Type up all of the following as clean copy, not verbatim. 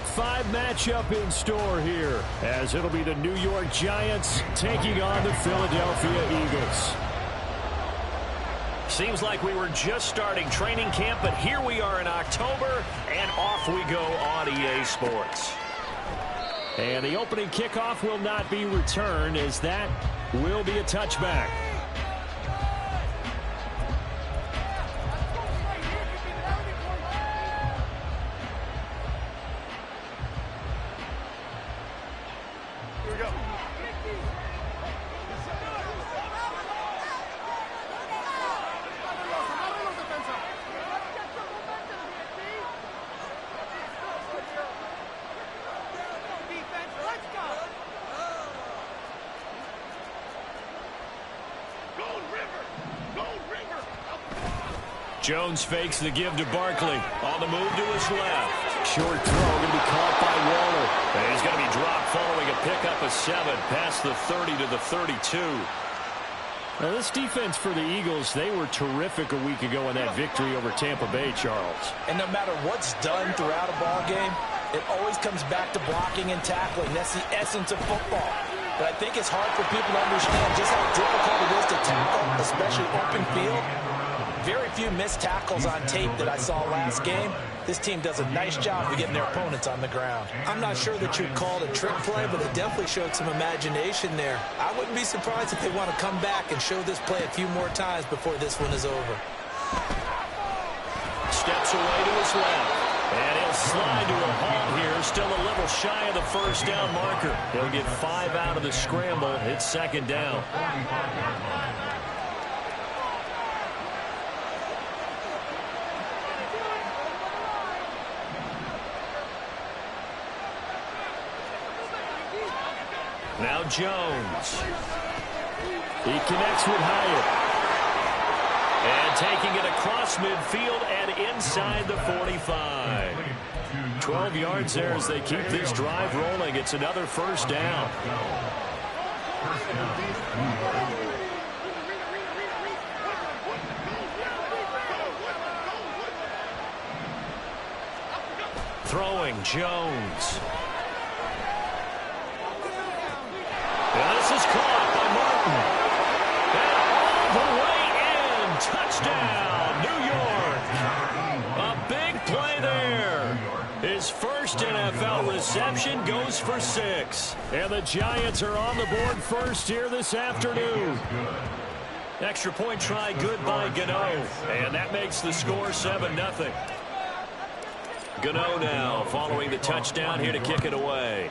Week 5 matchup in store here, as it'll be the New York Giants taking on the Philadelphia Eagles. Seems like we were just starting training camp, but here we are in October, and off we go on EA Sports. And the opening kickoff will not be returned, as that will be a touchback. Jones fakes the give to Barkley. On the move to his left. Short throw going to be caught by Waller. And he's going to be dropped following a pickup of 7 past the 30 to the 32. Now this defense for the Eagles, they were terrific a week ago in that victory over Tampa Bay, Charles. And no matter what's done throughout a ball game, it always comes back to blocking and tackling. That's the essence of football. But I think it's hard for people to understand just how difficult it is to tackle, especially open field. Very few missed tackles on tape that I saw last game. This team does a nice job of getting their opponents on the ground. I'm not sure that you'd call it a trick play, but it definitely showed some imagination there. I wouldn't be surprised if they want to come back and show this play a few more times before this one is over. Steps away to his left. And he'll slide to a halt here. Still a little shy of the first down marker. He'll get 5 out of the scramble. It's second down. Now Jones. He connects with Hyatt. And taking it across midfield and inside the 45. 12 yards there as they keep this drive rolling. It's another first down. Throwing Jones. And this is caught by Martin. And all the way in. Touchdown, New York. A big play there. His first NFL reception goes for 6. And the Giants are on the board first here this afternoon. Extra point try good by Gano. And that makes the score 7-0. Gano now following the touchdown here to kick it away.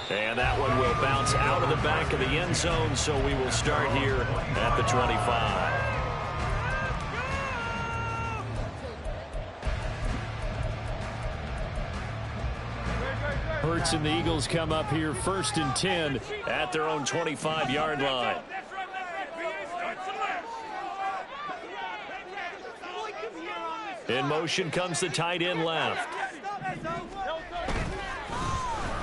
And that one will bounce out of the back of the end zone, so we will start here at the 25. Hurts and the Eagles come up here first and 10 at their own 25-yard line. In motion comes the tight end left.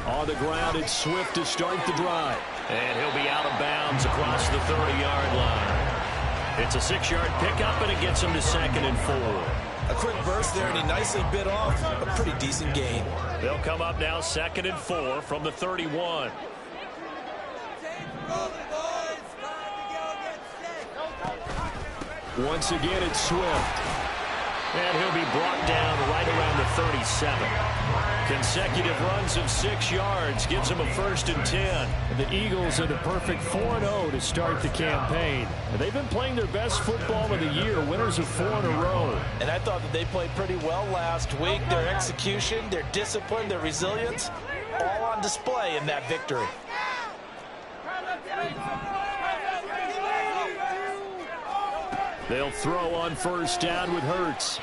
On the ground, it's Swift to start the drive. And he'll be out of bounds across the 30-yard line. It's a 6-yard pickup, and it gets him to 2nd and 4. A quick burst there, and he nicely bit off a pretty decent gain. They'll come up now 2nd and 4 from the 31. Once again, it's Swift. And he'll be brought down right around the 37. Consecutive runs of 6 yards gives him a 1st and 10. The Eagles are the perfect 4-0 to start the campaign. And they've been playing their best football of the year, winners of 4 in a row. And I thought that they played pretty well last week. Their execution, their discipline, their resilience, all on display in that victory. They'll throw on first down with Hurts.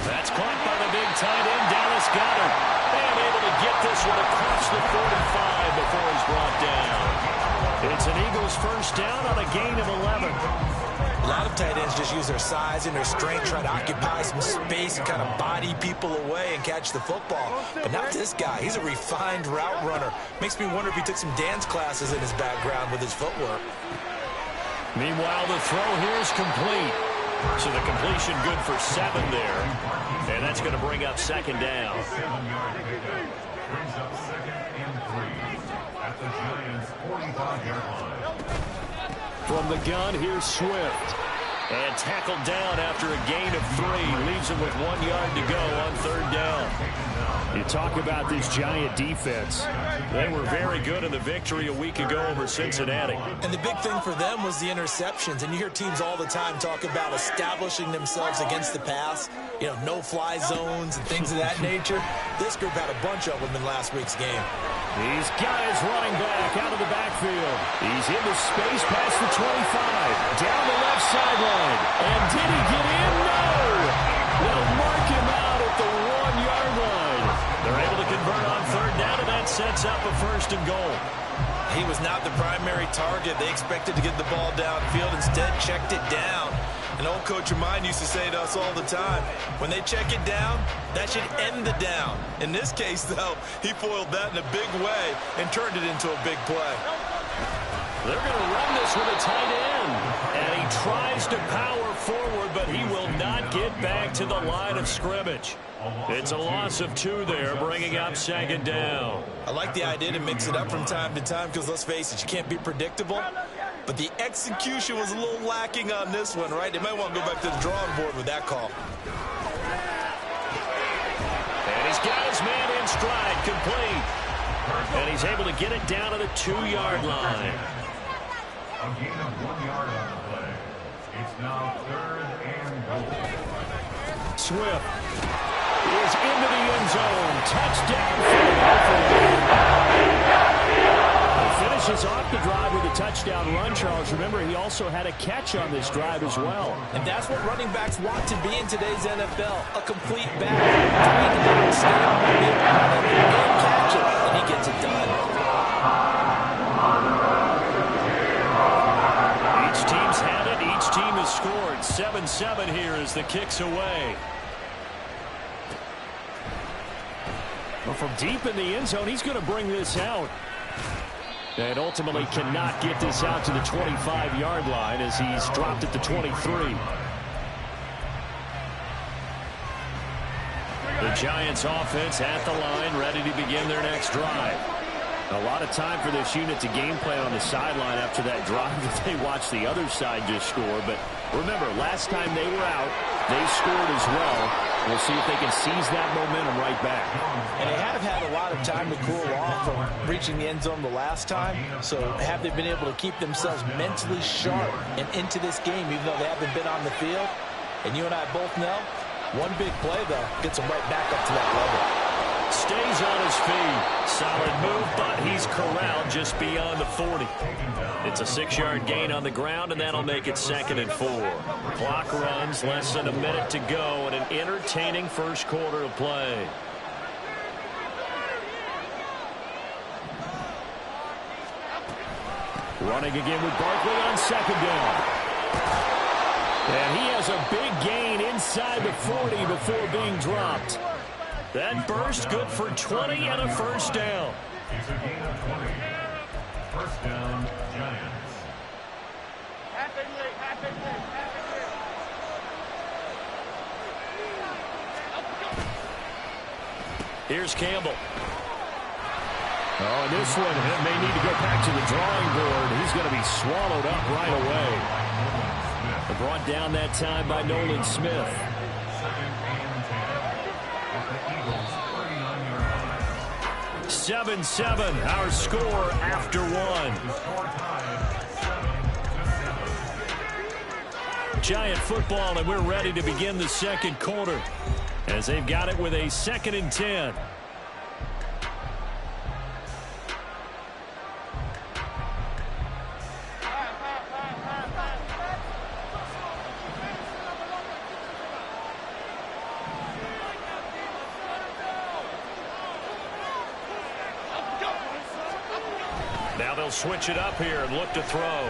That's caught by the big tight end, Dallas Goedert. And able to get this one across the 45 before he's brought down. It's an Eagles first down on a gain of 11. A lot of tight ends just use their size and their strength, try to occupy some space and kind of body people away and catch the football. But not this guy. He's a refined route runner. Makes me wonder if he took some dance classes in his background with his footwork. Meanwhile, the throw here is complete. So the completion good for 7 there. And that's going to bring up second down. Brings up 2nd and 3 at the Giants' 45-yard line. From the gun, here's Swift. And tackled down after a gain of 3. Leaves him with 1 yard to go on 3rd down. You talk about this Giant defense. They were very good in the victory a week ago over Cincinnati. And the big thing for them was the interceptions. And you hear teams all the time talk about establishing themselves against the pass. You know, no-fly zones and things of that nature. This group had a bunch of them in last week's game. He's got his running back out of the backfield. He's into space past the 25. Down the left sideline. And did he get in? No! They'll mark him out at the 1-yard line. They're able to convert on 3rd down, and that sets up a 1st and goal. He was not the primary target. They expected to get the ball downfield. Instead, checked it down. An old coach of mine used to say to us all the time, when they check it down, that should end the down. In this case, though, he foiled that in a big way and turned it into a big play. They're going to run this with a tight end. And he tries to power forward, but he will not get back to the line of scrimmage. It's a loss of 2 there, bringing up 2nd down. I like the idea to mix it up from time to time because, let's face it, you can't be predictable. But the execution was a little lacking on this one, right? They might want to go back to the drawing board with that call. And he's got his man in stride, complete. And he's able to get it down to the 2-yard line. A gain of 1 yard on the play. It's now 3rd and goal. Swift is into the end zone. Touchdown, Philadelphia. He finishes off the drive with a touchdown run, Charles. Remember, he also had a catch on this drive as well. And that's what running backs want to be in today's NFL. A complete back. Between the back, stay on the mid, and catch it. And he gets it done. Each team's had it. Each team has scored. 7-7 here as the kick's away. Well, from deep in the end zone, he's going to bring this out. And ultimately cannot get this out to the 25-yard line as he's dropped at the 23. The Giants offense at the line, ready to begin their next drive. A lot of time for this unit to game plan on the sideline after that drive that they watched the other side just score. But remember, last time they were out, they scored as well. We'll see if they can seize that momentum right back. And they have had a lot of time to cool off from reaching the end zone the last time. So have they been able to keep themselves mentally sharp and into this game, even though they haven't been on the field? And you and I both know, one big play, though, gets them right back up to that level. Stays on his feet. Solid move, but he's corralled just beyond the 40. It's a 6-yard gain on the ground, and that'll make it 2nd and 4. Clock runs, less than a minute to go, and an entertaining first quarter of play. Running again with Barkley on 2nd down. And he has a big gain inside the 40 before being dropped. That burst good for 20 and a 1st down. It's a gain of 20. 1st down, Giants. Here's Campbell. Oh, this one may need to go back to the drawing board. He's going to be swallowed up right away. Brought down that time by Nolan Smith. 7-7, our score after 1. Giant football, and we're ready to begin the second quarter as they've got it with a 2nd and 10. Now they'll switch it up here and look to throw.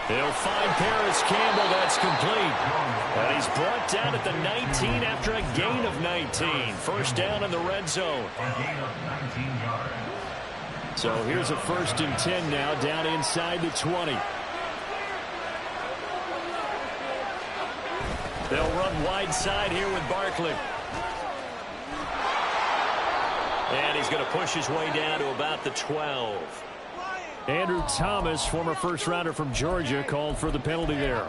They'll find Paris Campbell. That's complete. And he's brought down at the 19 after a gain of 19. 1st down in the red zone. So here's a 1st and 10 now down inside the 20. They'll run wide side here with Barkley. And he's going to push his way down to about the 12. Andrew Thomas, former first-rounder from Georgia, called for the penalty there.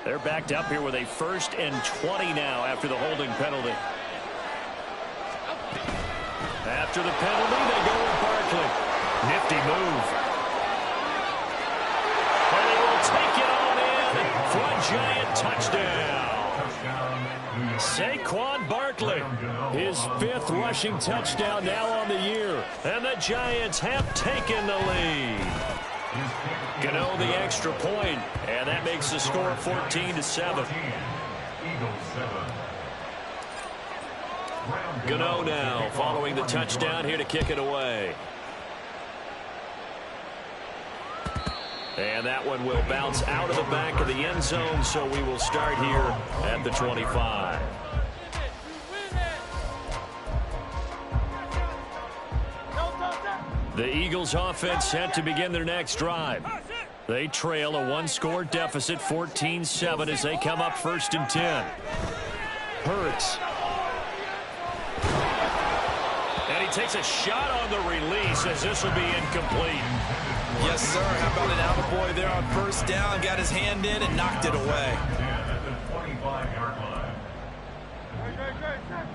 They're backed up here with a 1st and 20 now after the holding penalty. After the penalty, they go with Barkley. Nifty move. And he will take it on in for a Giant touchdown. Saquon Barkley, his 5th rushing touchdown now on the year. And the Giants have taken the lead. Gano the extra point, and that makes the score 14-7. Gano now following the touchdown here to kick it away. And that one will bounce out of the back of the end zone, so we will start here at the 25. The Eagles offense set to begin their next drive. They trail a 1-score deficit, 14-7, as they come up 1st and 10. Hurts. And he takes a shot on the release as this will be incomplete. Yes, sir. How about an attaboy there on 1st down? Got his hand in and knocked it away.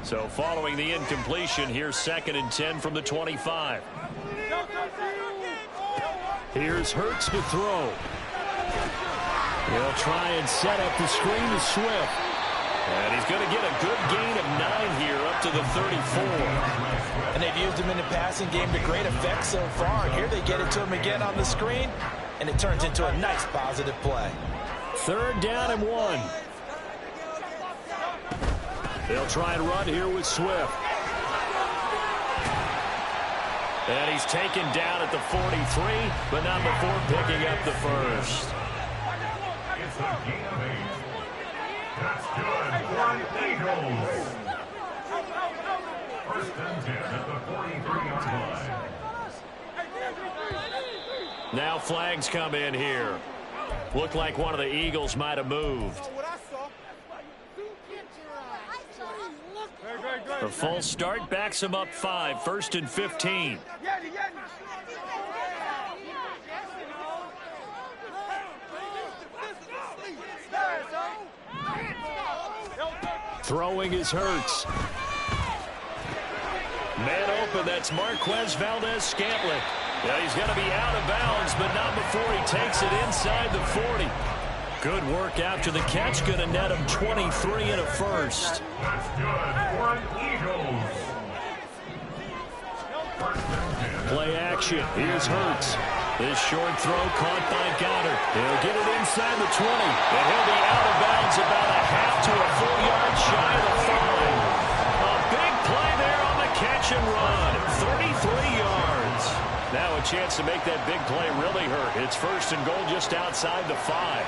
So following the incompletion, here's 2nd and 10 from the 25. Here's Hurts to throw. He'll try and set up the screen to Swift. And he's going to get a good gain of 9 here up to the 34. And they've used him in the passing game to great effect so far. And here they get it to him again on the screen, and it turns into a nice positive play. 3rd down and 1. They'll try and run here with Swift. And he's taken down at the 43, but not before picking up the 1st. It's a gain of 8. That's good for the Eagles. 1st and 10 at the 43-yard line. Now flags come in here. Looked like one of the Eagles might have moved. The full start backs him up 5, 1st and 15. Throwing is Hurts. Man open, that's Marquez Valdes-Scantling. Yeah, he's going to be out of bounds, but not before he takes it inside the 40. Good work after the catch, going to net him 23 and a 1st. That's good for the Eagles. Play action. Here's Hurts. This short throw caught by Goddard. He'll get it inside the 20, and he'll be out of bounds about a half to a full yard shy of the 5. A big play there on the catch and run. 33 yards. Now a chance to make that big play really hurt. It's 1st and goal just outside the 5.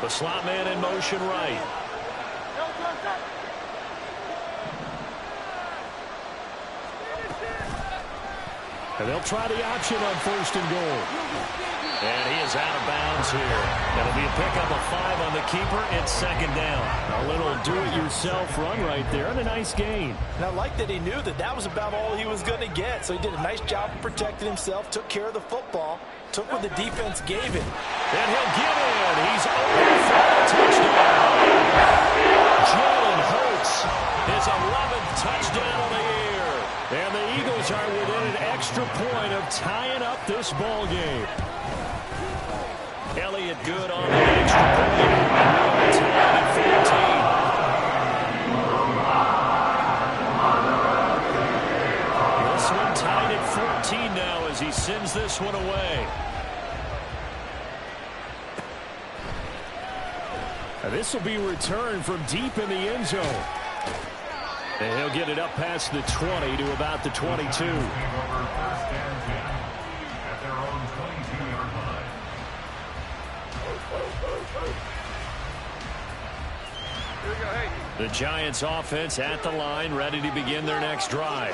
The slot man in motion right. And they'll try the option on 1st and goal. And he is out of bounds here. That'll be a pickup of 5 on the keeper. It's 2nd down. A little do-it-yourself run right there and a nice gain. And I like that he knew that that was about all he was going to get. So he did a nice job of protecting himself, took care of the football, took what the defense gave him. And he'll get in. He's over for a touchdown. Jalen Hurts, his 11th touchdown of the year. And the Eagles are within an extra point of tying up this ball game. Elliott good on the extra point. Tied at 14. This one tied at 14 now as he sends this one away. And this will be returned from deep in the end zone. And he'll get it up past the 20 to about the 22. Take over 1st and 10 at their own 22-yard line. Here we go, hey. The Giants offense at the line, ready to begin their next drive.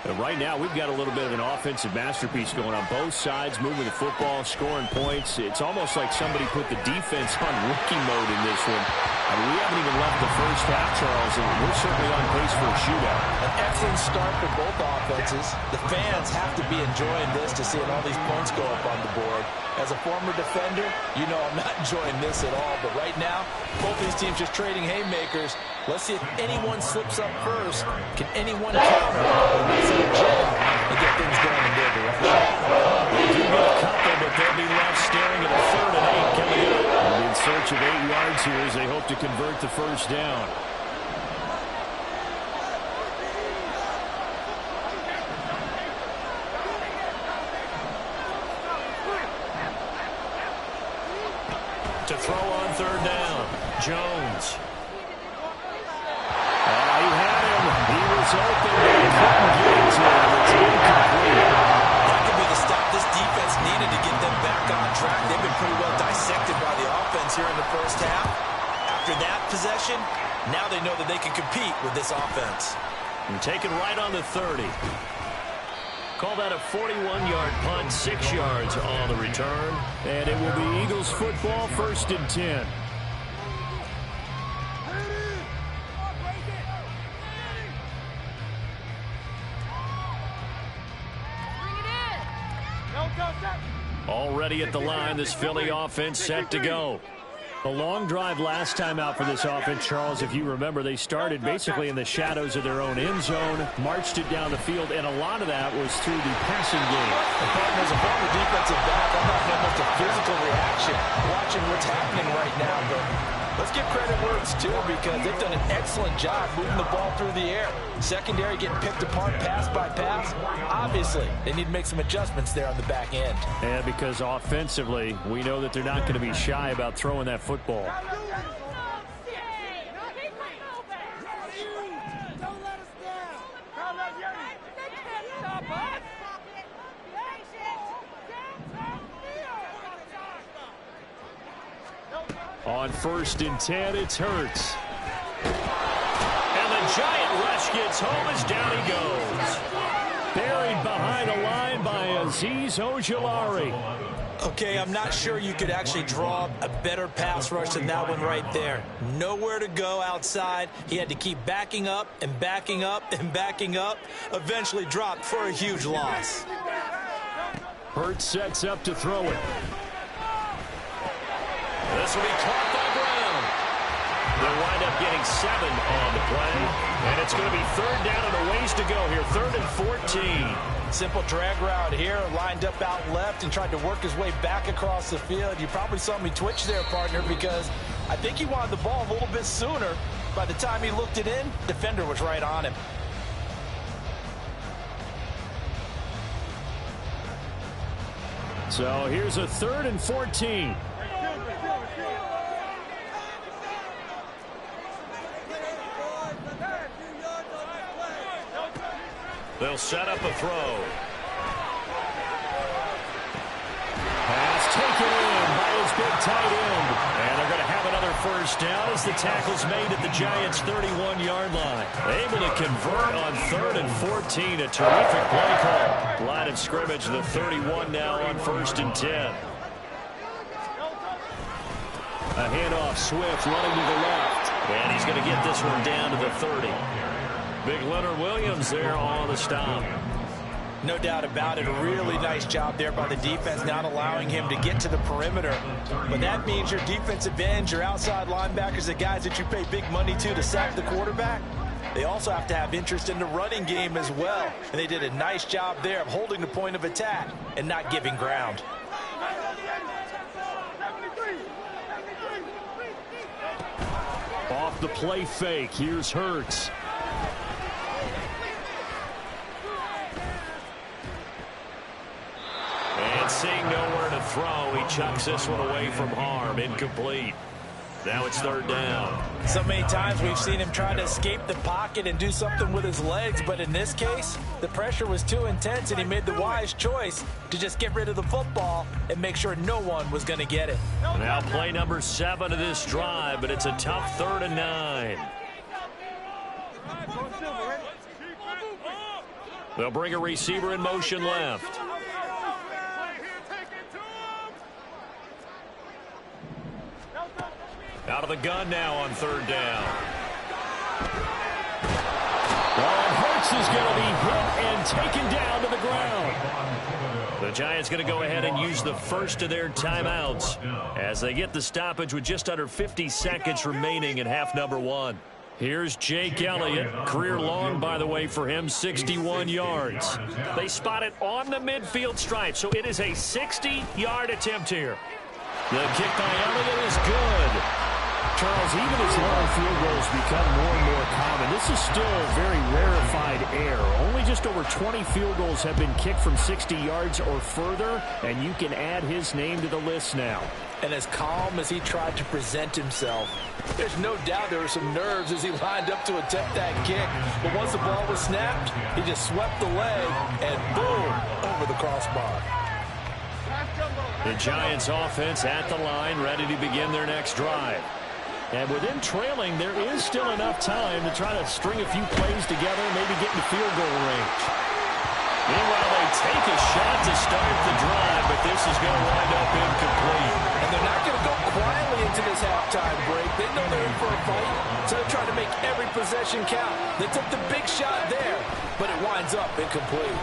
And right now, we've got a little bit of an offensive masterpiece going on both sides, moving the football, scoring points. It's almost like somebody put the defense on rookie mode in this one. I mean, we haven't even left the first half, Charles, and we're certainly on pace for a shootout. An excellent start for both offenses. The fans have to be enjoying this to seeing all these points go up on the board. As a former defender, you know I'm not enjoying this at all. But right now, both these teams just trading haymakers. Let's see if anyone slips up first. Can anyone counter and get things going in their direction? They do get a couple, but they'll be left staring at a 3rd and 8 coming up. And in search of 8 yards here as they hope to convert the first down. To throw on 3rd down, Jones. He had him. He was open, but he couldn't get to him. It's incomplete. That could be the stop this defense needed to get them back on track. They've been pretty well dissected by the offense here in the first half. After that possession, now they know that they can compete with this offense. And taken right on the 30. Call that a 41-yard punt, 6 yards on the return. And it will be Eagles football, 1st and 10. Already at the line, this Philly offense set to go. A long drive last time out for this offense, Charles. If you remember, they started basically in the shadows of their own end zone, marched it down the field, and a lot of that was through the passing game. And partners, a former defensive back, I'm not having much a physical reaction watching what's happening right now, but let's give credit where it's due because they've done an excellent job moving the ball through the air. Secondary getting picked apart pass by pass. Obviously, they need to make some adjustments there on the back end. And because offensively, we know that they're not going to be shy about throwing that football. On 1st and 10, it's Hurts. And the Giant rush gets home as down he goes. Buried behind the line by Azeez Ojulari. Okay, I'm not sure you could actually draw a better pass rush than that one right there. Nowhere to go outside. He had to keep backing up and backing up and backing up. Eventually dropped for a huge loss. Hurts sets up to throw it. This will be caught by Brown. They'll wind up getting 7 on the play. And it's going to be 3rd down and a ways to go here. 3rd and 14. Simple drag route here. Lined up out left and tried to work his way back across the field. You probably saw me twitch there, partner, because I think he wanted the ball a little bit sooner. By the time he looked it in, defender was right on him. So here's a 3rd and 14. They'll set up a throw. Pass taken in by his big tight end. And they're going to have another first down as the tackle's made at the Giants' 31-yard line. Able to convert on 3rd and 14. A terrific play call. Line of scrimmage, the 31 now on 1st and 10. A handoff, Swift running to the left. And he's going to get this one down to the 30. Big Leonard Williams there on the stop. No doubt about it. A really nice job there by the defense, not allowing him to get to the perimeter. But that means your defensive ends, your outside linebackers, the guys that you pay big money to sack the quarterback, they also have to have interest in the running game as well. And they did a nice job there of holding the point of attack and not giving ground. Off the play fake, here's Hurts. And seeing nowhere to throw, he chucks this one away from harm. Incomplete. Now it's 3rd down. So many times we've seen him try to escape the pocket and do something with his legs, but in this case, the pressure was too intense and he made the wise choice to just get rid of the football and make sure no one was going to get it. Now play number 7 of this drive, but it's a tough 3rd and 9. They'll bring a receiver in motion left. Out of the gun now on third down. Well, Hurts is going to be hit and taken down to the ground. The Giants going to go ahead and use the first of their timeouts as they get the stoppage with just under 50 seconds remaining in half number one. Here's Jake Elliott. Career long, by the way, for him, 61 yards. They spot it on the midfield stripe, so it is a 60-yard attempt here. The kick by Elliott is good. Charles, even as long field goals become more and more common, this is still a very rarefied air. Only just over 20 field goals have been kicked from 60 yards or further, and you can add his name to the list now. And as calm as he tried to present himself, there's no doubt there were some nerves as he lined up to attempt that kick. But once the ball was snapped, he just swept the leg and boom, over the crossbar. The Giants offense at the line, ready to begin their next drive. And with them trailing, there is still enough time to try to string a few plays together, maybe get into field goal range. Meanwhile, they take a shot to start the drive, but this is going to wind up incomplete. And they're not going to go quietly into this halftime break. They know they're in for a fight, so they're trying to make every possession count. They took the big shot there, but it winds up incomplete.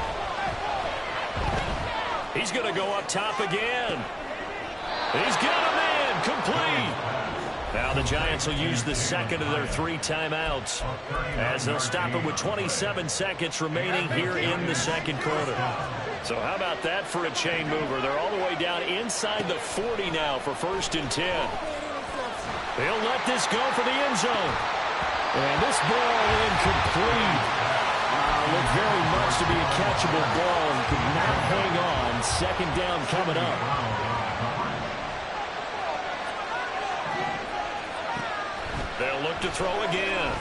He's going to go up top again. He's got him in, complete. Now the Giants will use the second of their 3 timeouts as they'll stop it with 27 seconds remaining here in the second quarter. So how about that for a chain mover? They're all the way down inside the 40 now for 1st and 10. They'll let this go for the end zone. And this ball incomplete. Looked very much to be a catchable ball and could not hang on. Second down coming up. They'll look to throw again.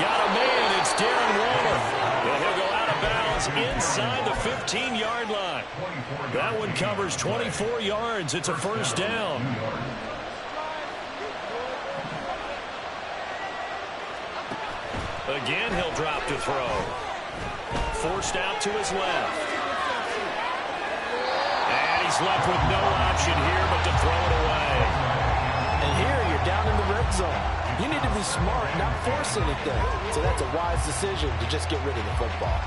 Got a man. It's Darren Waller. And he'll go out of bounds inside the 15-yard line. That one covers 24 yards. It's a first down. Again, he'll drop to throw. Forced out to his left. And he's left with no option here but to throw it away. And here you're down in the red zone. You need to be smart, not force anything. So that's a wise decision to just get rid of the football.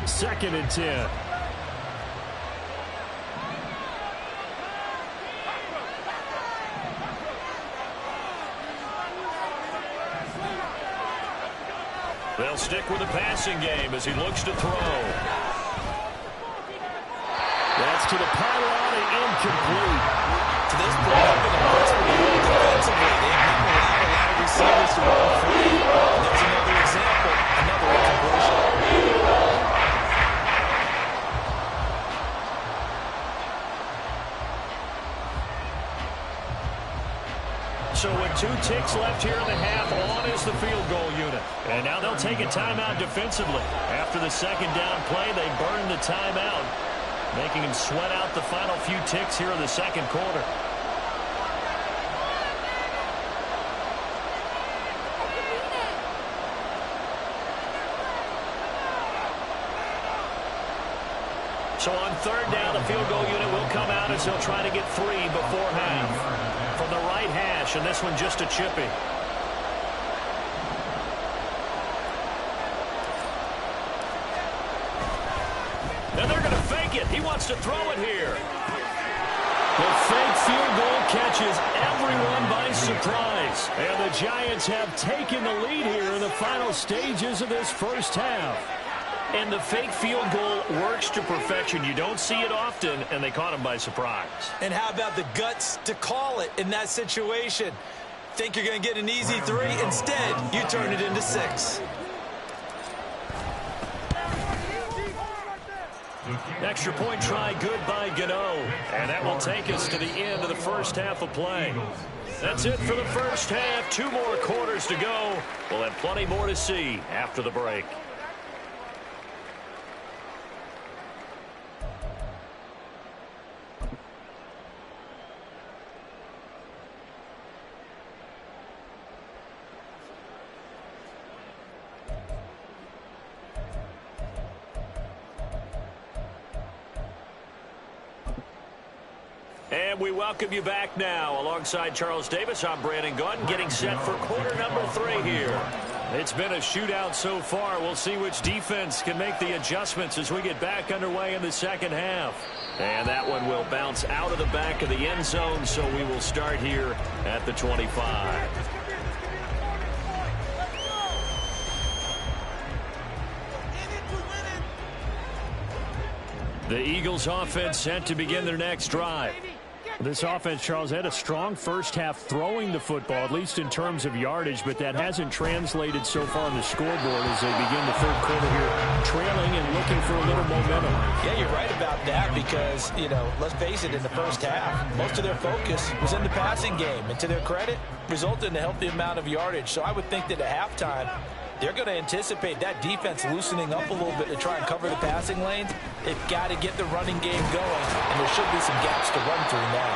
Second and 10. They'll stick with the passing game as he looks to throw. That's to the pylon and incomplete. To this point, I've been impressed with the way defensively. They haven't allowed a lot of receivers to run free. There's another example, another incompletion. So with 2 ticks left here in the half, on is the field goal unit. And now they'll take a timeout defensively. After the second down play, they burn the timeout, making him sweat out the final few ticks here in the second quarter. So on third down, the field goal unit will come out as they'll try to get 3 before half. From the right hash, and this one just a chippy. And they're going to fake it. He wants to throw it here. The fake field goal catches everyone by surprise. And the Giants have taken the lead here in the final stages of this first half. And the fake field goal works to perfection. You don't see it often, and they caught him by surprise. And how about the guts to call it in that situation? Think you're going to get an easy 3? Instead, you turn it into 6. Extra point try good by Gano. And that will take us to the end of the first half of play. That's it for the first half. 2 more quarters to go. We'll have plenty more to see after the break. And we welcome you back now. Alongside Charles Davis, I'm Brandon Gaudin, getting set for quarter number 3 here. It's been a shootout so far. We'll see which defense can make the adjustments as we get back underway in the second half. And that one will bounce out of the back of the end zone, so we will start here at the 25. The Eagles offense set to begin their next drive. This offense, Charles, had a strong first half throwing the football, at least in terms of yardage, but that hasn't translated so far on the scoreboard as they begin the third quarter here, trailing and looking for a little momentum. Yeah, you're right about that because, let's face it, in the first half, most of their focus was in the passing game. And to their credit, resulted in a healthy amount of yardage. So I would think that at halftime, they're going to anticipate that defense loosening up a little bit to try and cover the passing lanes. They've got to get the running game going, and there should be some gaps to run through now.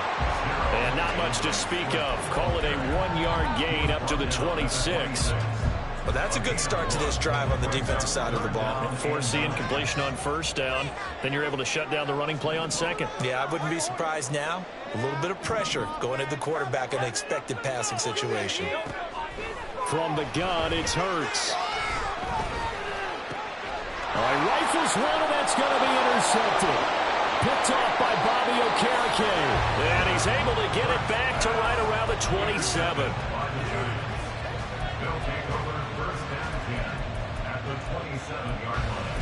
And not much to speak of. Call it a 1-yard gain up to the 26. Well, that's a good start to this drive on the defensive side of the ball. Forcing completion on first down. Then you're able to shut down the running play on second. Yeah, I wouldn't be surprised now. A little bit of pressure going at the quarterback in an expected passing situation. From the gun, it's Hurts. All right, rifles one, and that's going to be intercepted. Picked off by Bobby Okereke. And he's able to get it back to right around the 27. They'll take over first and 10 at the 27-yard line.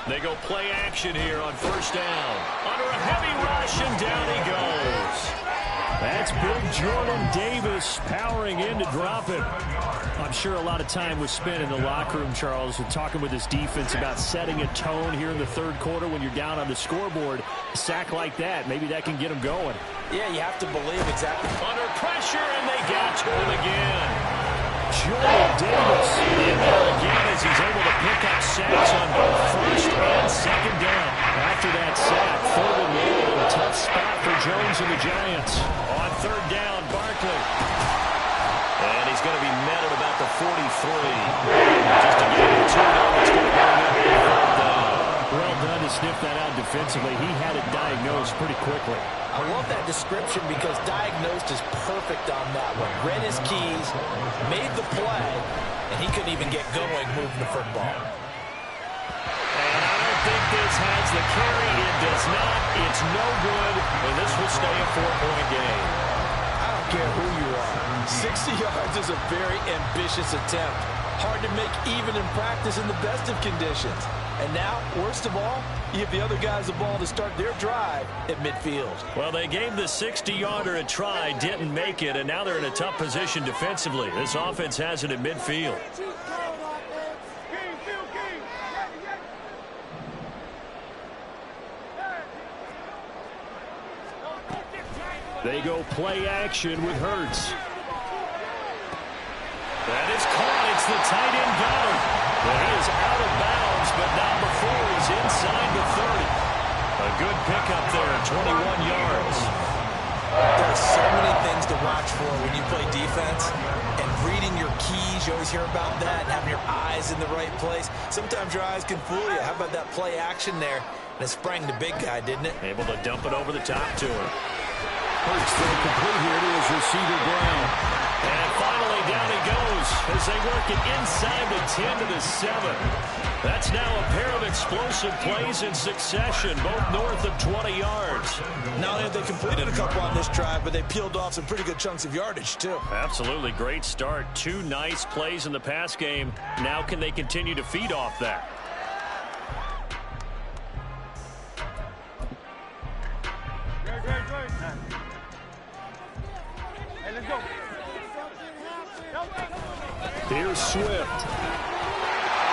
They go play action here on first down. Under a heavy rush, and down he goes. That's big Jordan Davis powering in to drop him. I'm sure a lot of time was spent in the locker room, Charles, talking with his defense about setting a tone here in the third quarter when you're down on the scoreboard. A sack like that, maybe that can get him going. Yeah, you have to believe exactly. Under pressure, and they got to him again. Jordan Davis. And there again as he's able to pick up sacks on both first and second down. After that sack, third and long, tough spot for Jones and the Giants. On third down, Barkley. And he's going to be met at about the 43. Just to get him 2 yards, going to bring up third down. Well done to sniff that out defensively. He had it diagnosed pretty quickly. I love that description because diagnosed is perfect on that one. Read his keys, made the play, and he couldn't even get going moving the football. And I don't think this has the carry. It does not. It's no good, and this will stay a 4-point game. I don't care who you are. 60 yards is a very ambitious attempt. Hard to make even in practice in the best of conditions. And now, worst of all, you give the other guys the ball to start their drive at midfield. Well, they gave the 60-yarder a try, didn't make it, and now they're in a tough position defensively. This offense has it at midfield. They go play action with Hurts. That is caught. It's the tight end got him. Well, he is out of bounds, but not before he's inside the 30. A good pickup there, 21 yards. There are so many things to watch for when you play defense. And reading your keys, you always hear about that, having your eyes in the right place. Sometimes your eyes can fool you. How about that play action there? And it sprang the big guy, didn't it? Able to dump it over the top to him. Hurts throw complete here to his receiver Brown. And finally down he goes as they work it inside the 10 to the 7. That's now a pair of explosive plays in succession, both north of 20 yards. Not only have they completed a couple on this drive, but they peeled off some pretty good chunks of yardage, too. Absolutely great start. 2 nice plays in the pass game. Now can they continue to feed off that? Here's Swift.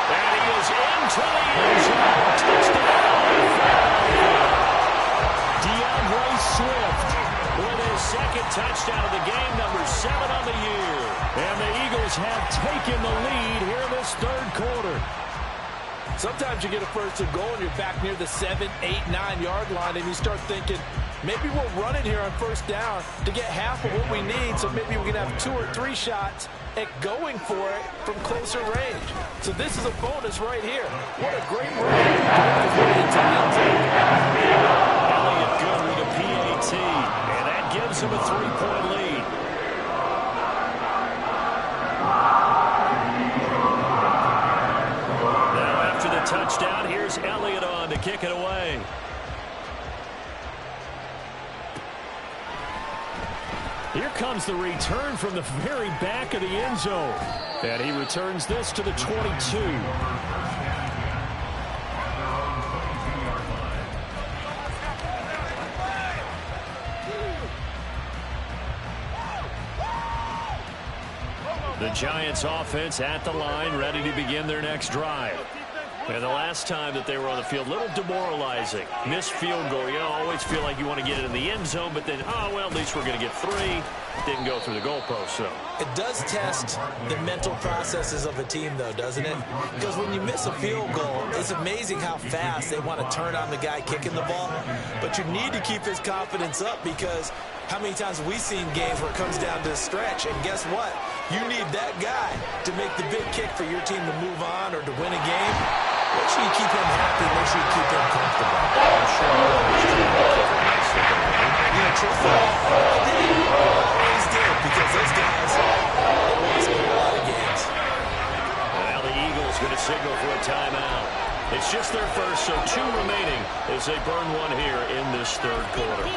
And he is into the end zone. Touchdown. DeAndre Swift With his second touchdown of the game, number 7 on the year. And the Eagles have taken the lead here in this third quarter. Sometimes you get a first and goal and you're back near the 7, 8, 9 yard line and you start thinking, maybe we'll run it here on first down to get half of what we need, so maybe we can have 2 or 3 shots at going for it from closer range. So this is a bonus right here. What a great run. Elliott good with a PAT, and that gives him a 3-point lead. Now after the touchdown, here's Elliott on to kick it away. Here comes the return from the very back of the end zone. And he returns this to the 22. The Giants offense at the line, ready to begin their next drive. And the last time that they were on the field, a little demoralizing. Missed field goal. You always feel like you want to get it in the end zone, but then, oh, well, at least we're going to get 3. Didn't go through the goalpost, so. It does test the mental processes of a team, though, doesn't it? Because when you miss a field goal, it's amazing how fast they want to turn on the guy kicking the ball. But you need to keep his confidence up, because how many times have we seen games where it comes down to the stretch, and guess what? You need that guy to make the big kick for your team to move on or to win a game. Make sure you keep him happy. Make sure you keep him comfortable. I'm sure you always try to kick him next to him. You know, truthfully, I did. I always did, because those guys, they lost a lot of games. Now the Eagles going to signal for a timeout. It's just their first, so 2 remaining as they burn one here in this third quarter.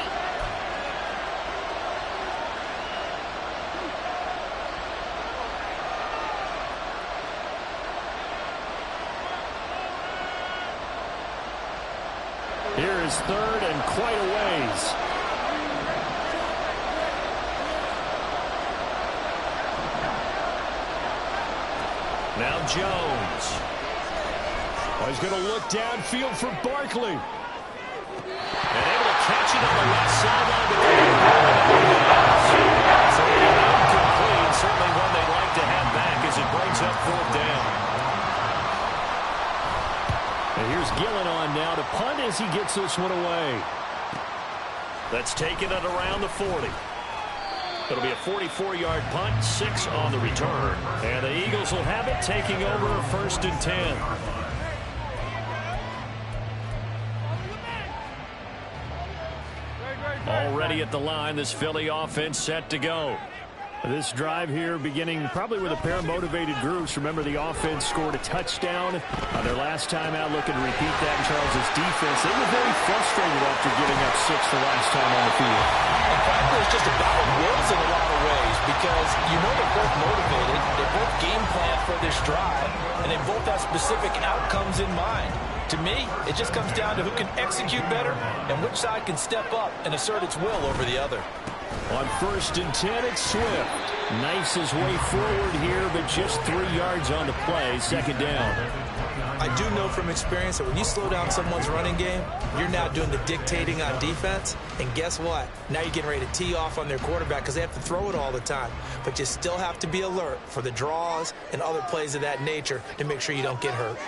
Here is third and quite a ways. Now Jones. Oh, he's going to look downfield for Barkley. And able to catch it on the left sideline. So incomplete. Certainly one they'd like to have back as it brings up 4th down. And here's Gillen on now to punt as he gets this one away. Let's take it at around the 40. It'll be a 44-yard punt, 6 on the return. And the Eagles will have it, taking over 1st and 10. Already at the line, this Philly offense set to go. This drive here beginning probably with a pair of motivated groups. Remember, the offense scored a touchdown on their last time out, looking to repeat that in Charles' defense. They were very frustrated after giving up 6 the last time on the field. In fact, it's just a battle of wills in a lot of ways, because you know they're both motivated, they both game plan for this drive, and they both have specific outcomes in mind. To me, it just comes down to who can execute better and which side can step up and assert its will over the other. On 1st and 10, it's Swift. Knifes his way forward here, but just 3 yards on the play, 2nd down. I do know from experience that when you slow down someone's running game, you're now doing the dictating on defense. And guess what? Now you're getting ready to tee off on their quarterback because they have to throw it all the time. But you still have to be alert for the draws and other plays of that nature to make sure you don't get hurt.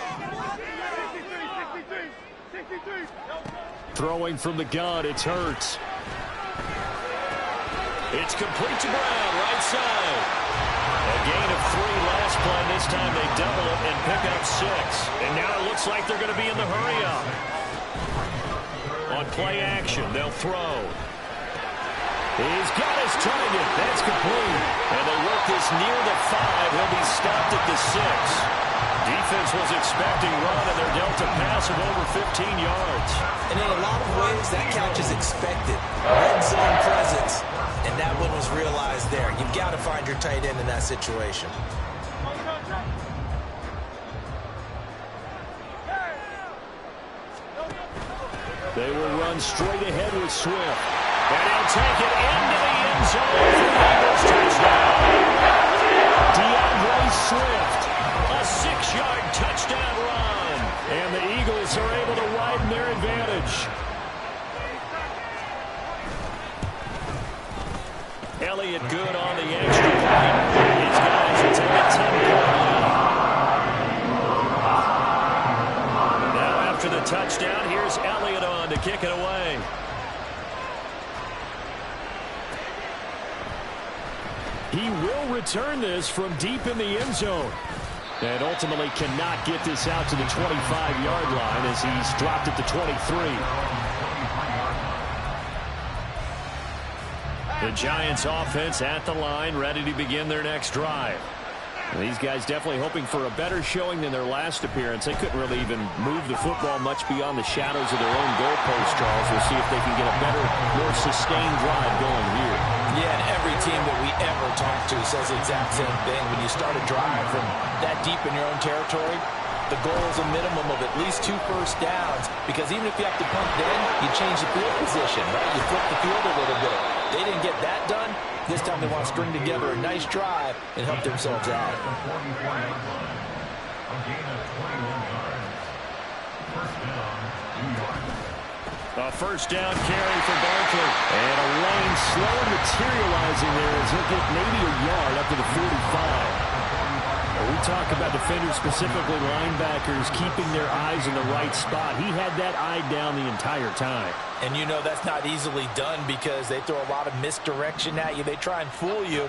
Throwing from the gun, it's Hurts. It's complete to Brown, right side. A gain of 3 last play. This time they double it and pick up 6. And now it looks like they're going to be in the hurry-up. On play action, they'll throw. He's got his target. That's complete. And they work this near the 5. He'll be stopped at the 6. Defense was expecting run, and they're dealt a pass of over 15 yards. And in a lot of ways, that catch is expected. Red zone presence. And that one was realized there. You've got to find your tight end in that situation. They will run straight ahead with Swift. And he'll take it into the end zone for the Eagles touchdown. DeAndre Swift, a 6-yard touchdown run. And the Eagles are able to widen their advantage. Elliott good on the extra point. These guys will take a 10-point lead. Now after the touchdown, here's Elliott on to kick it away. He will return this from deep in the end zone. And ultimately cannot get this out to the 25-yard line as he's dropped at the 23. The Giants offense at the line, ready to begin their next drive. And these guys definitely hoping for a better showing than their last appearance. They couldn't really even move the football much beyond the shadows of their own goalpost, Charles. We'll see if they can get a better, more sustained drive going here. Yeah, and every team that we ever talk to says the exact same thing. When you start a drive from that deep in your own territory, the goal is a minimum of at least 2 first downs, because even if you have to punt then, you change the field position, right? You flip the field a little bit. They didn't get that done. This time they want to string together a nice drive and help themselves out. A first down carry for Barkley. And a lane slow materializing there as he'll get maybe a yard up to the 45. We talk about defenders, specifically linebackers, keeping their eyes in the right spot. He had that eye down the entire time. And you know that's not easily done because they throw a lot of misdirection at you. They try and fool you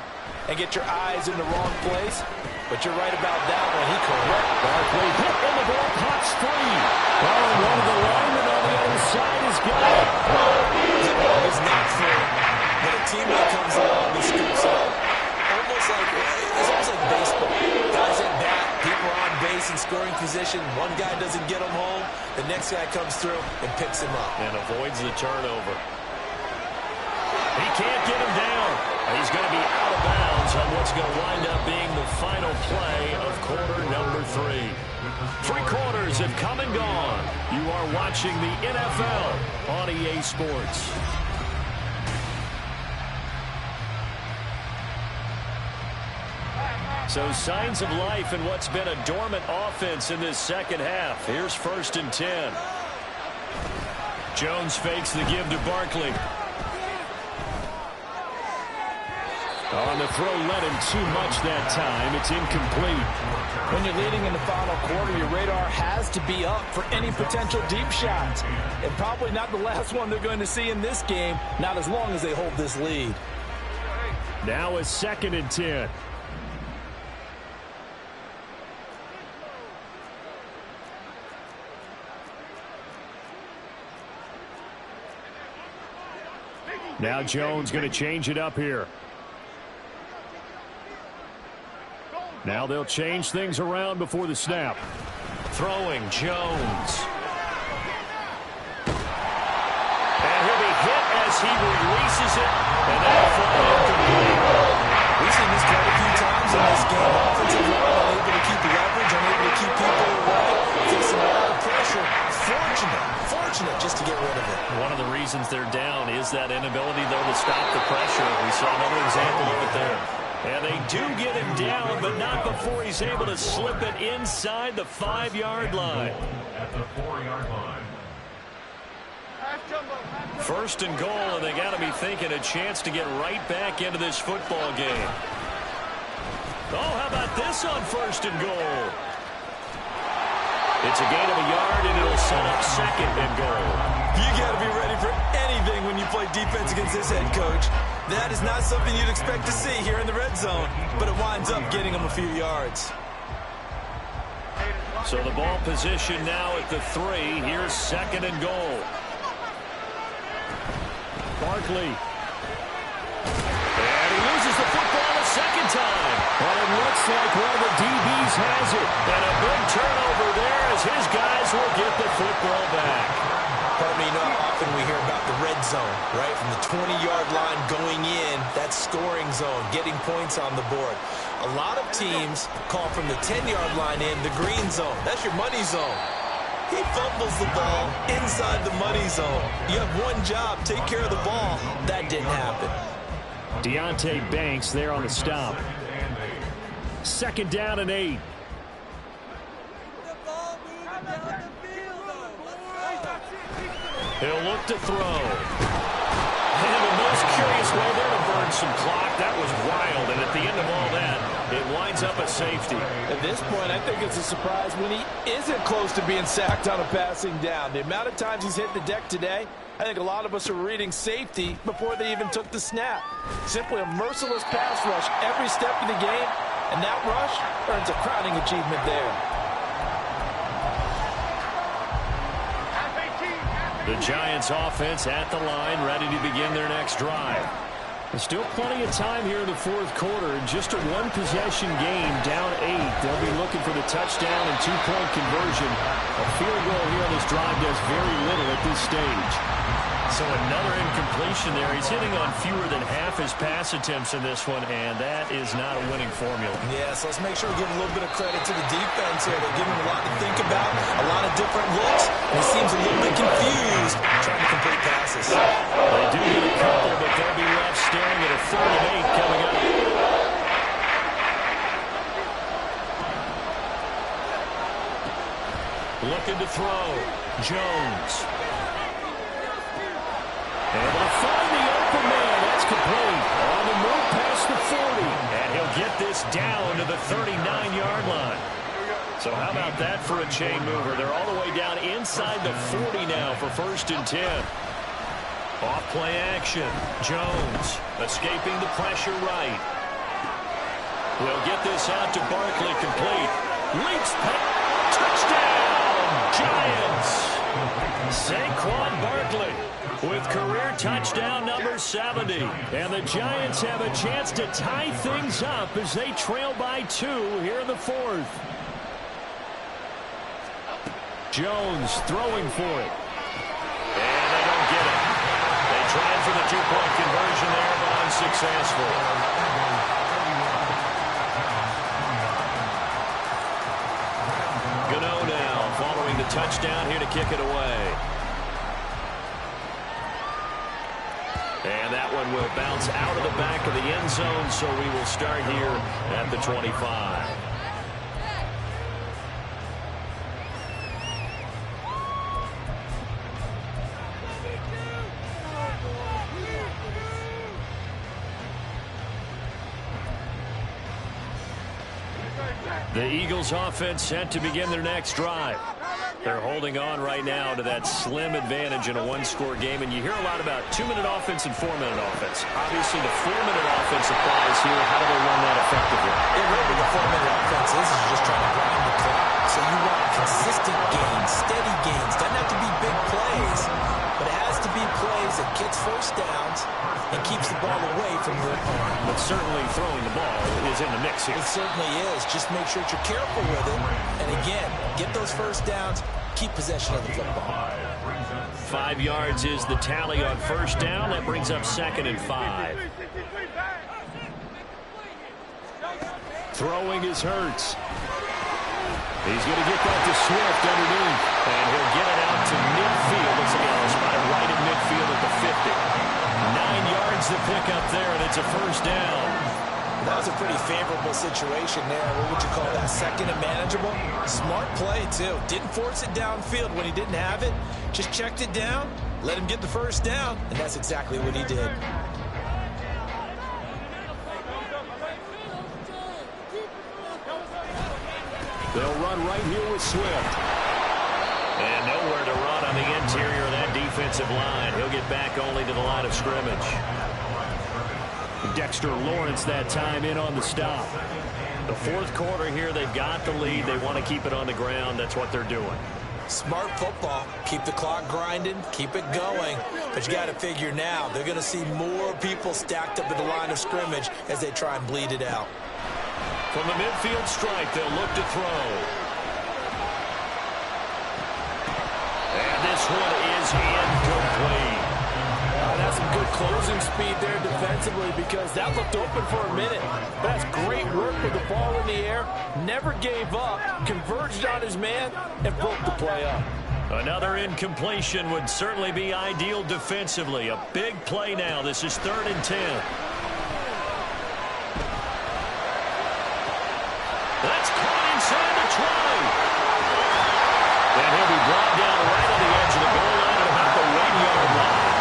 and get your eyes in the wrong place. But you're right about that one. He correct. Barkley hit and the ball pops free. Oh, and one of the linemen on the other side has got it. The ball is not free, but a teammate comes along and scoops it up. It's almost like baseball. Guys at bat, people are on base in scoring position. One guy doesn't get him home. The next guy comes through and picks him up. And avoids the turnover. He can't get him down. He's going to be out of bounds on what's going to wind up being the final play of quarter number 3. 3 quarters have come and gone. You are watching the NFL on EA Sports. So signs of life in what's been a dormant offense in this second half. Here's 1st and 10. Jones fakes the give to Barkley. On the throw, led him too much that time. It's incomplete. When you're leading in the final quarter, your radar has to be up for any potential deep shots. And probably not the last one they're going to see in this game, not as long as they hold this lead. Now it's 2nd and 10. Now Jones going to change it up here. Now they'll change things around before the snap. Throwing Jones. And he'll be hit as he releases it. And that'll fly incomplete. We've seen this quite a few times in this game. Offensive line unable to keep leverage, unable to keep people away, facing a lot of pressure. Fortunate just to get rid of it. One of the reasons they're down is that inability, though, to stop the pressure. We saw another example of it there. And they do get him down, but not before he's able to slip it inside the 5-yard line. At the 4-yard line. 1st and goal, and they got to be thinking a chance to get right back into this football game. Oh, how about this on 1st and goal? It's a gain of a yard, and it'll set up 2nd and goal. You got to be ready for anything when you play defense against this head coach. That is not something you'd expect to see here in the red zone, but it winds up getting them a few yards. So the ball position now at the 3. Here's 2nd and goal. Barkley. And he loses the football a second time. But it looks like one of the DBs has it. And a big turnover there as his guys will get the football back. Pardon me, you know how often we hear about the red zone, right? From the 20-yard line going in, that scoring zone, getting points on the board. A lot of teams call from the 10-yard line in the green zone. That's your money zone. He fumbles the ball inside the money zone. You have one job, take care of the ball. That didn't happen. Deonte Banks there on the stop. 2nd down and 8. He'll look to throw. And the most curious way there to burn some clock. That was wild. And at the end of all that, It winds up a safety. At this point, I think it's a surprise when he isn't close to being sacked on a passing down. The amount of times he's hit the deck today, I think a lot of us are reading safety before they even took the snap. Simply a merciless pass rush every step of the game, and that rush earns a crowning achievement there. The Giants offense at the line, ready to begin their next drive. There's still plenty of time here in the fourth quarter. Just a one-possession game, down 8. They'll be looking for the touchdown and two-point conversion. A field goal here on this drive does very little at this stage. So another incompletion there. He's hitting on fewer than half his pass attempts in this one, and that is not a winning formula. Yeah, so let's make sure we give a little bit of credit to the defense here. They're giving him a lot to think about, a lot of different looks, and he seems a little bit confused trying to complete passes. They do get a couple, but they'll be left staring at a 3rd and 8 coming up. Looking to throw. Jones. Able to find the open man. That's complete. On the move past the 40. And he'll get this down to the 39-yard line. So how about that for a chain mover? They're all the way down inside the 40 now for 1st and 10. Off play action. Jones escaping the pressure right. We'll get this out to Barkley complete. Leaps past. Touchdown, Giants. Saquon Barkley with career touchdown number 70. And the Giants have a chance to tie things up as they trail by 2 here in the 4th. Jones throwing for it. And they don't get it. They tried for the two-point conversion there, but unsuccessful. Gano now following the touchdown here to kick it away. And that one will bounce out of the back of the end zone, so we will start here at the 25. The Eagles offense set to begin their next drive. They're holding on right now to that slim advantage in a one-score game, and you hear a lot about 2-minute offense and 4-minute offense. Obviously, the 4-minute offense applies here. How do they run that effectively? Yeah, really, the 4-minute offense is just trying to grind the clock. So you want consistent gains, steady gains. Doesn't have to be big plays, but it has to be plays that gets first downs and keeps the ball away from your opponent. But certainly throwing the ball is in the mix here. It certainly is. Just make sure that you're careful with it. And again, get those first downs, keep possession of the football. 5 yards is the tally on first down. That brings up 2nd and 5. Throwing is Hurts. He's going to get that to Swift underneath. And he'll get it out to midfield. It's spotted right at midfield at the 50. 9 yards to pick up there, and it's a first down. That was a pretty favorable situation there. What would you call that? 2nd and manageable? Smart play, too. Didn't force it downfield when he didn't have it. Just checked it down, let him get the first down, and that's exactly what he did. They'll run right here with Swift. And nowhere to run on the interior of that defensive line. He'll get back only to the line of scrimmage. Dexter Lawrence that time in on the stop. The 4th quarter here, they've got the lead. They want to keep it on the ground. That's what they're doing. Smart football. Keep the clock grinding. Keep it going. But you got to figure now, they're going to see more people stacked up at the line of scrimmage as they try and bleed it out. From the midfield stripe, they'll look to throw. And this one is incomplete. That's some good closing speed there defensively because that looked open for a minute. That's great work with the ball in the air. Never gave up, converged on his man, and broke the play up. Another incompletion would certainly be ideal defensively. A big play now. This is 3rd and 10. That's caught inside the 20. And he'll be brought down right on the edge of the goal line at about the 1-yard line.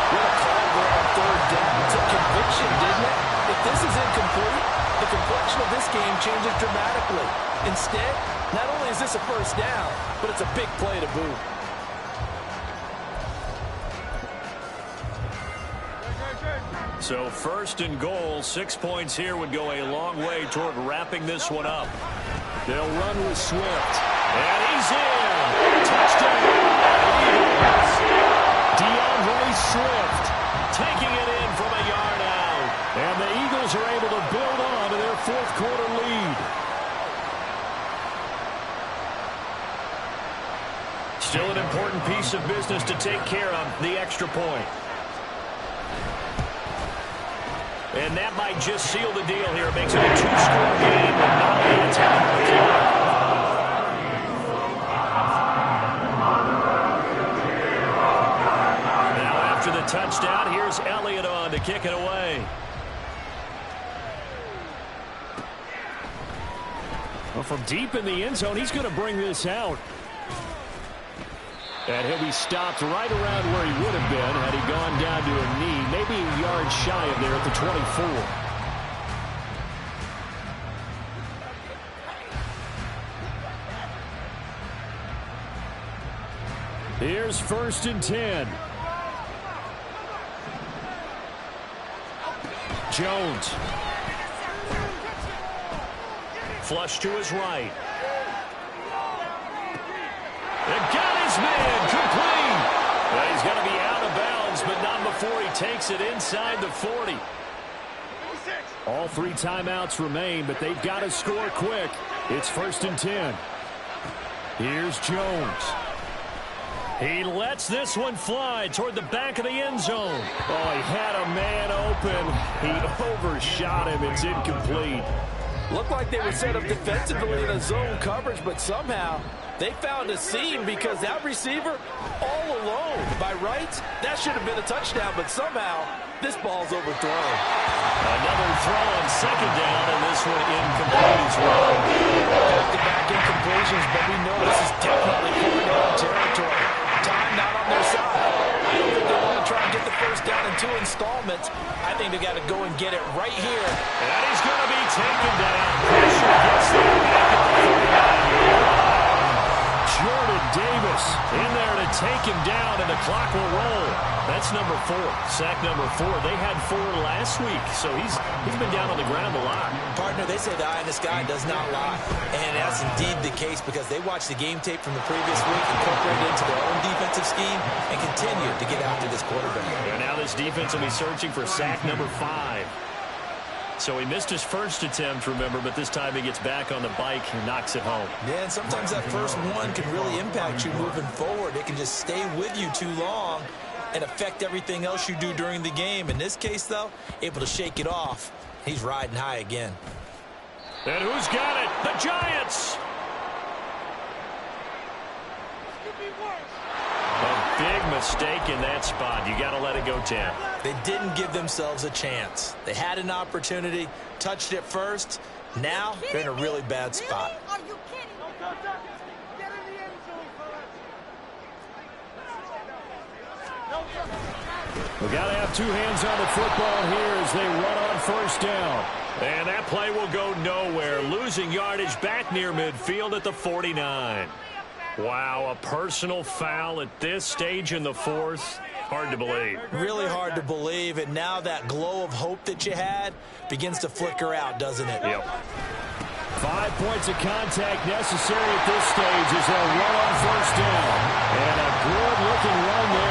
What a call there on 3rd down. It's a conviction, didn't it? If this is incomplete, the complexion of game changes dramatically. Instead, not only is this a first down, but it's a big play to boot. So first and goal, 6 points here would go a long way toward wrapping this one up. They'll run with Swift. And he's in. Touchdown. DeAndre Swift Taking it in from a yard out. And the Eagles are able to build on to their fourth quarter lead. Still an important piece of business to take care of, the extra point. And that might just seal the deal here. It makes it a two-score game with not a lot of time on the clock. Now after the touchdown, here's Elliott on to kick it away. Well, from deep in the end zone, he's going to bring this out. And he'll be stopped right around where he would have been had he gone down to a knee, maybe a yard shy of there at the 24. Here's 1st and 10. Jones. Flush to his right. And got his man complete. Well, he's going to be out of bounds, but not before he takes it inside the 40. All 3 timeouts remain, but they've got to score quick. It's 1st and 10. Here's Jones. He lets this one fly toward the back of the end zone. Oh, he had a man open. He overshot him. It's incomplete. Looked like they were set up defensively in a zone coverage, but somehow they found a seam because that receiver all alone. By rights, that should have been a touchdown, but somehow this ball's overthrown. Another throw on 2nd down, and this one incomplete as well. Back-to-back incompletions, but we know this is definitely 4th down territory. Time not on their side. I don't think they want to try and get the first down in 2 installments. I think they got to go and get it right here. And he's going to be taken down. Pressure gets them back at the 39. Jordan Davis in there to take him down, and the clock will roll. That's number 4. Sack number 4. They had 4 last week, so he's been down on the ground a lot. Partner, they say the eye in the sky does not lie. And that's indeed the case because they watched the game tape from the previous week, incorporated it into their own defensive scheme, and continue to get after this quarterback. And now this defense will be searching for sack number 5. So he missed his first attempt, remember, but this time he gets back on the bike and knocks it home. Yeah, and sometimes that first one can really impact you moving forward. It can just stay with you too long and affect everything else you do during the game. In this case, though, able to shake it off. He's riding high again. And who's got it? The Giants! A big mistake in that spot. You got to let it go 10. They didn't give themselves a chance. They had an opportunity, touched it first. Now they're in a really bad spot. Are you kidding? Get in the end zone, fellas. We got to have 2 hands on the football here as they run on 1st down. And that play will go nowhere. Losing yardage back near midfield at the 49. Wow, a personal foul at this stage in the 4th. Hard to believe. Really hard to believe, and now that glow of hope that you had begins to flicker out, doesn't it? Yep. 5 points of contact necessary at this stage as they'll run on 1st down. And a good-looking run there